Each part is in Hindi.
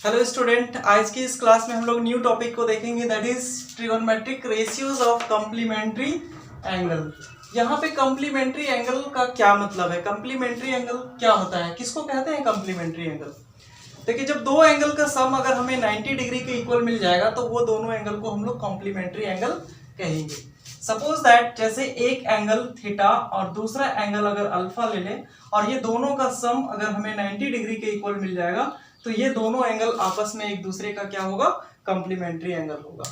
हेलो स्टूडेंट, आज की इस क्लास में हम लोग न्यू टॉपिक को देखेंगे, that is trigonometric ratios of complementary angle. यहाँ पे कॉम्प्लीमेंट्री एंगल का क्या मतलब है? कॉम्प्लीमेंट्री एंगल क्या होता है, किसको कहते हैं कॉम्प्लीमेंट्री एंगल? देखिए, जब दो एंगल का सम अगर हमें 90 डिग्री के इक्वल मिल जाएगा तो वो दोनों एंगल को हम लोग कॉम्प्लीमेंट्री एंगल कहेंगे। सपोज दैट जैसे एक एंगल थीटा और दूसरा एंगल अगर अल्फा ले लें और ये दोनों का सम अगर हमें 90 डिग्री के इक्वल मिल जाएगा तो ये दोनों एंगल आपस में एक दूसरे का क्या होगा? कॉम्प्लीमेंट्री एंगल होगा।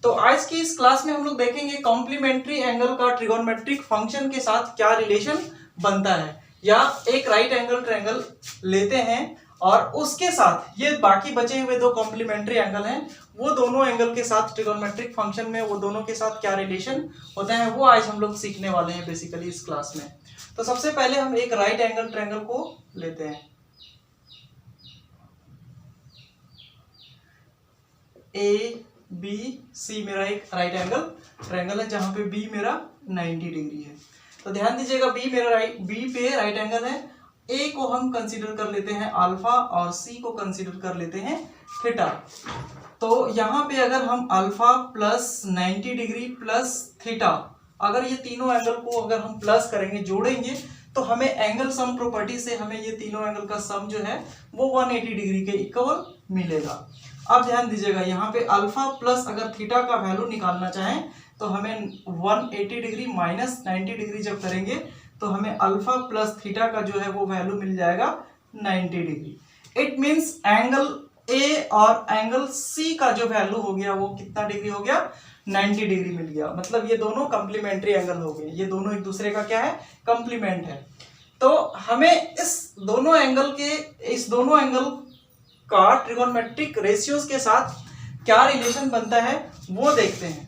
तो आज की इस क्लास में हम लोग देखेंगे कॉम्प्लीमेंट्री एंगल का ट्रिगोनोमेट्रिक फंक्शन के साथ क्या रिलेशन बनता है, या एक राइट एंगल ट्रायंगल लेते हैं और उसके साथ ये बाकी बचे हुए दो कॉम्प्लीमेंट्री एंगल हैं, वो दोनों एंगल के साथ ट्रिगोनोमेट्रिक फंक्शन में वो दोनों के साथ क्या रिलेशन होता है वो आज हम लोग सीखने वाले हैं बेसिकली इस क्लास में। तो सबसे पहले हम एक राइट एंगल ट्रायंगल को लेते हैं। ए बी सी मेरा एक राइट एंगल ट्रायंगल है जहां पे बी मेरा 90 डिग्री है। तो ध्यान दीजिएगा, बी पे राइट एंगल है। ए को हम कंसीडर कर लेते हैं अल्फा और सी को कंसीडर कर लेते हैं थीटा। तो यहाँ पे अगर हम alpha plus 90 degree plus theta, अगर ये तीनों एंगल को अगर हम प्लस करेंगे, जोड़ेंगे, तो हमें एंगल सम प्रॉपर्टी से हमें ये तीनों एंगल का सम जो है वो 180 डिग्री के इक्वल मिलेगा। अब ध्यान दीजिएगा, यहाँ पे अल्फा प्लस अगर थीटा का वैल्यू निकालना चाहें तो हमें 180 डिग्री माइनस 90 डिग्री जब करेंगे तो हमें अल्फा प्लस थीटा का जो है वो वैल्यू मिल जाएगा 90 degree. It means angle A और एंगल सी का जो वैल्यू हो गया वो कितना डिग्री हो गया? 90 डिग्री मिल गया। मतलब ये दोनों कॉम्प्लीमेंट्री एंगल हो गए, ये दोनों एक दूसरे का क्या है? कॉम्प्लीमेंट है। तो हमें इस दोनों एंगल का ट्रिगोनोमेट्रिक रेशियोज के साथ क्या रिलेशन बनता है वो देखते हैं।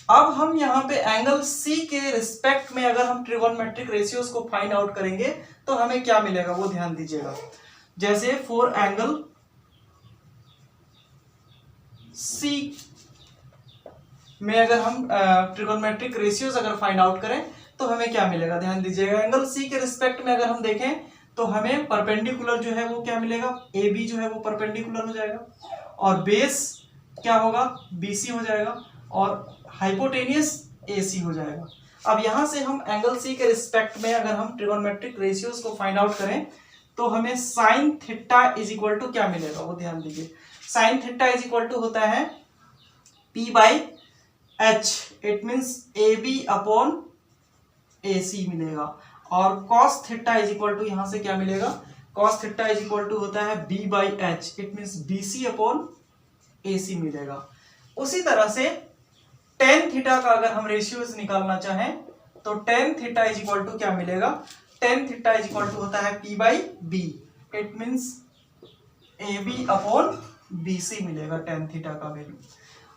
अब हम यहाँ पे एंगल सी के रिस्पेक्ट में अगर हम ट्रिगोनोमेट्रिक रेशियोज को फाइंड आउट करेंगे तो हमें क्या मिलेगा वो ध्यान दीजिएगा। जैसे फॉर एंगल सी में अगर हम ट्रिगोनोमेट्रिक रेशियोज अगर फाइंड आउट करें तो हमें क्या मिलेगा? ध्यान दीजिएगा, एंगल सी के रिस्पेक्ट में अगर हम देखें तो हमें परपेंडिकुलर जो है वो क्या मिलेगा? ए बी जो है वो परपेंडिकुलर हो जाएगा और बेस क्या होगा? बी सी हो जाएगा और हाइपोटेनियस ए सी हो जाएगा। अब यहां से हम एंगल सी के रिस्पेक्ट में अगर हम ट्रिगोनोमेट्रिक रेशियोज को फाइंड आउट करें तो हमें sine theta is equal to क्या मिलेगा वो ध्यान दीजिए। Sine theta is equal to होता है P by H, it means A B upon A C मिलेगा। और cos theta is equal to यहां से क्या मिलेगा? cos theta is equal to होता है b by H, it means B C upon A C मिलेगा। उसी तरह से tan थीटा का अगर हम रेशियोज निकालना चाहें तो tan theta is equal to क्या मिलेगा? tan theta is equal to होता है p by b, it means A B upon B C मिलेगा tan थीटा का वैल्यू।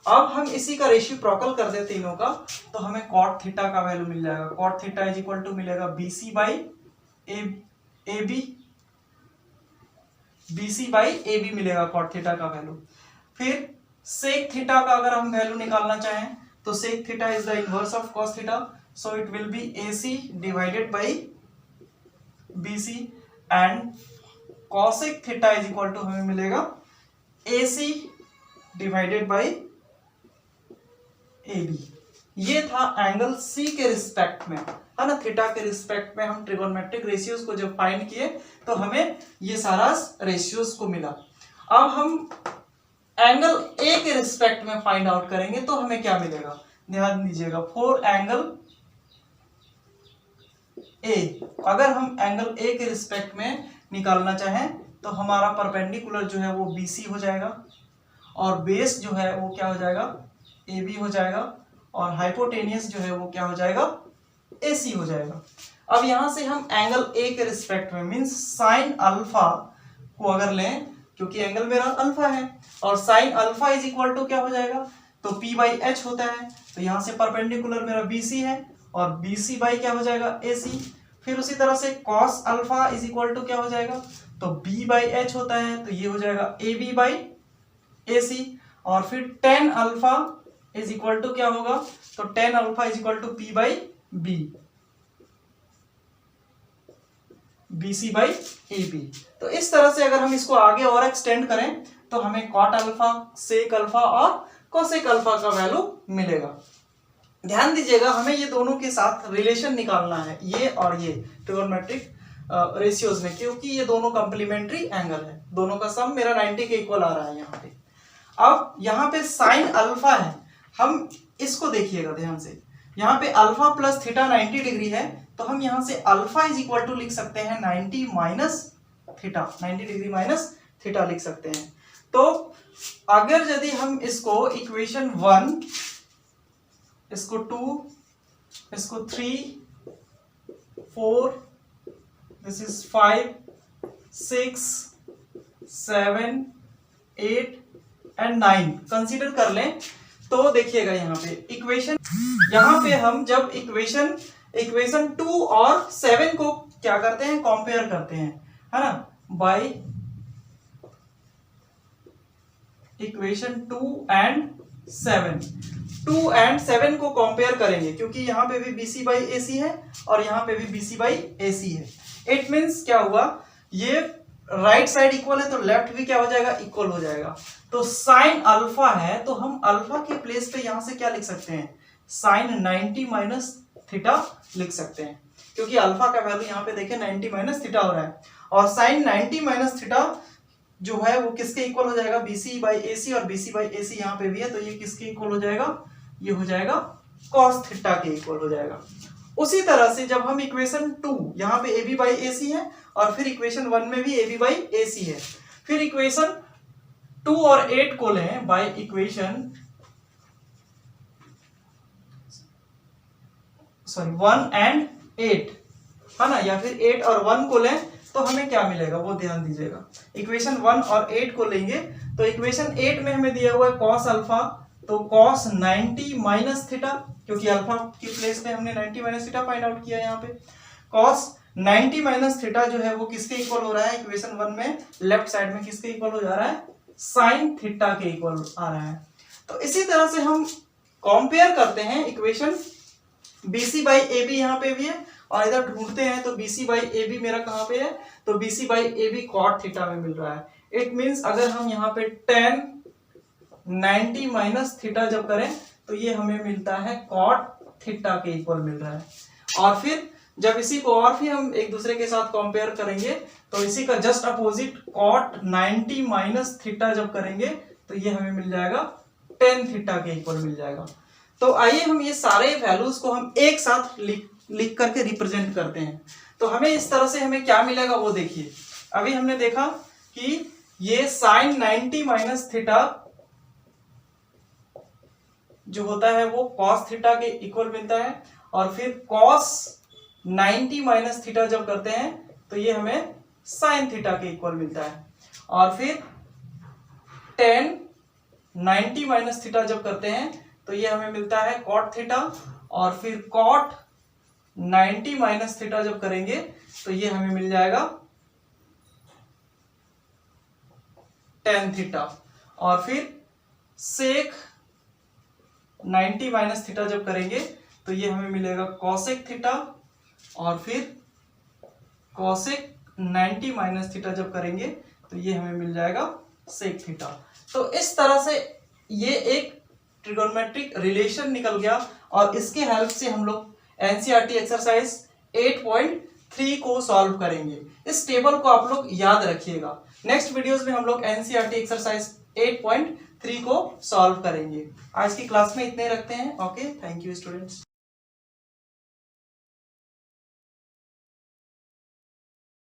अब हम इसी का रेसिप्रोकल कर दे तीनों का तो हमें cot थीटा का वैल्यू मिल जाएगा। cot theta is equal to मिलेगा BC by AB, BC by AB मिलेगा cot थीटा का वैल्यू। फिर sec थीटा का अगर हम वैल्यू निकालना चाहें तो sec theta is the inverse of cos theta, so it will be AC divided by BC and cosec theta is equal to हमें मिलेगा AC डिवाइडेड बाई AB। ये था एंगल C के रिस्पेक्ट में, है ना, थीटा के रिस्पेक्ट में हम ट्रिगोनोमेट्रिक रेशियोज को जब फाइंड किए तो हमें ये सारा रेशियोज को मिला। अब हम एंगल A के रिस्पेक्ट में फाइंड आउट करेंगे तो हमें क्या मिलेगा? ध्यान दीजिएगा, फॉर एंगल A अगर हम एंगल A के रिस्पेक्ट में निकालना चाहें तो हमारा परपेंडिकुलर जो है वो BC हो जाएगा और बेस जो है वो क्या हो जाएगा? AB हो जाएगा और हाइपोटेनियस जो है वो क्या हो जाएगा? AC हो जाएगा। अब यहां से हम एंगल A के रिस्पेक्ट में मींस साइन अल्फा को अगर लें, क्योंकि एंगल मेरा अल्फा है और sine alpha is equal to क्या हो जाएगा? तो P बाई एच होता है, तो यहां से परपेंडिकुलर मेरा BC है और BC बाई क्या हो जाएगा? AC। फिर उसी तरह से cos alpha is equal to क्या हो जाएगा? तो B बाई एच होता है, तो ये हो जाएगा AB बाई AC। और फिर tan alpha is equal to क्या होगा? तो tan alpha is equal to P by B, BC by AB। तो इस तरह से अगर हम इसको आगे और एक्सटेंड करें तो हमें कॉट अल्फा, सेक अल्फा और कोसेक अल्फा का वैल्यू मिलेगा। ध्यान दीजिएगा, हमें ये दोनों के साथ रिलेशन निकालना है, ये और ये ट्रिगोनोमेट्रिक रेशियोज में, क्योंकि ये दोनों कंप्लीमेंट्री एंगल है, दोनों का सम मेरा 90 के इक्वल आ रहा है यहाँ पे। अब यहाँ पे साइन अल्फा है, हम इसको देखिएगा ध्यान से, यहाँ पे अल्फा प्लस थीटा 90 डिग्री है, तो हम यहाँ से अल्फा इज इक्वल टू लिख सकते हैं 90 minus theta, 90 degree minus theta लिख सकते हैं। तो अगर यदि हम इसको इक्वेशन 1, इसको 2, इसको 3, 4, दिस इज 5, 6, 7, 8 एंड 9 कंसीडर कर लें, तो देखिएगा यहाँ पे इक्वेशन, यहाँ पे हम जब इक्वेशन 2 और 7 को क्या करते हैं, कंपेयर करते हैं, है ना, बाय इक्वेशन 2 एंड 7 को कंपेयर करेंगे, क्योंकि यहाँ पे भी BC बाई AC है और यहाँ पे भी BC बाई AC है। इट मीन्स क्या हुआ, ये राइट साइड इक्वल है तो लेफ्ट भी क्या हो जाएगा, इक्वल हो जाएगा। तो साइन अल्फा है तो हम अल्फा के प्लेस पे यहां से क्या लिख सकते हैं, साइन 90 माइनस थीटा लिख सकते हैं, क्योंकि अल्फा का वैल्यू यहाँ पे देखें 90 माइनस थीटा हो रहा है, और साइन 90 माइनस थीटा जो है वो किसके इक्वल हो जाएगा, BC बाई AC, और BC बाई AC यहाँ पे भी है, तो ये किसके इक्वल हो जाएगा, ये हो जाएगा कॉस थीटा के इक्वल हो जाएगा। उसी तरह से जब हम इक्वेशन 2, यहाँ पे AB बाई AC है और फिर इक्वेशन 1 में भी AB बाई AC है, फिर इक्वेशन 2 और 8 को लें बाय इक्वेशन 1 एंड 8, है ना, या फिर 8 और 1 को लें तो हमें क्या मिलेगा वो ध्यान दीजिएगा। इक्वेशन 1 और 8 को लेंगे तो इक्वेशन 8 में हमें दिया हुआ है कॉस अल्फा, तो कॉस 90 माइनस थीटा, क्योंकि अल्फा की प्लेस पे हमने 90 माइनस थीटा फाइंड आउट किया, यहाँ पे कॉस 90 माइनस थीटा जो है वो किसके इक्वल हो रहा है, इक्वेशन 1 में लेफ्ट साइड में किसके इक्वल हो जा रहा है, साइन थीटा के इक्वल आ रहा है। तो इसी तरह से हम कंपेयर करते हैं इक्वेशन BC बाई AB यहाँ पे भी है, और इधर ढूंढते हैं तो BC बाई AB मेरा कहाँ पे है, तो BC by AB cot theta में मिल रहा है। इट मींस अगर हम यहाँ पे 90 माइनस थीटा जब करें तो ये हमें मिलता है कॉट थीटा के इक्वल मिल रहा है, और फिर जब इसी को और भी हम एक दूसरे के साथ कंपेयर करेंगे तो इसी का just opposite cot 90 minus theta जब करेंगे तो ये हमें मिल जाएगा tan थीटा के इक्वल मिल जाएगा। तो आइए हम ये सारे वैल्यूज को हम एक साथ लिख करके रिप्रेजेंट करते हैं, तो हमें इस तरह से हमें क्या मिलेगा वो देखिए। अभी हमने देखा कि ये साइन 90 माइनस थीटा जो होता है वो कॉस थीटा के इक्वल मिलता है, और फिर कॉस 90 माइनस थीटा जब करते हैं तो ये हमें साइन थीटा के इक्वल मिलता है, और फिर tan 90 माइनस थीटा जब करते हैं तो ये हमें मिलता है कॉट थीटा, और फिर कॉट 90 माइनस थीटा जब करेंगे तो ये हमें मिल जाएगा tan थीटा, और फिर सेक 90 माइनस थीटा जब करेंगे तो ये हमें मिलेगा कोसेक थीटा, और फिर कोसेक 90 माइनस थीटा जब करेंगे तो ये हमें मिल जाएगा सेक थीटा। तो इस तरह से ये एक ट्रिगोनोमेट्रिक रिलेशन निकल गया, और इसके हेल्प से हम लोग एनसीईआरटी एक्सरसाइज 8.3 को सॉल्व करेंगे। इस टेबल को आप लोग याद रखिएगा। नेक्स्ट वीडियोस में हम लोग एनसीईआरटी एक्सरसाइज 8.3 को सॉल्व करेंगे। आज की क्लास में इतने रखते हैं। Okay, thank you students.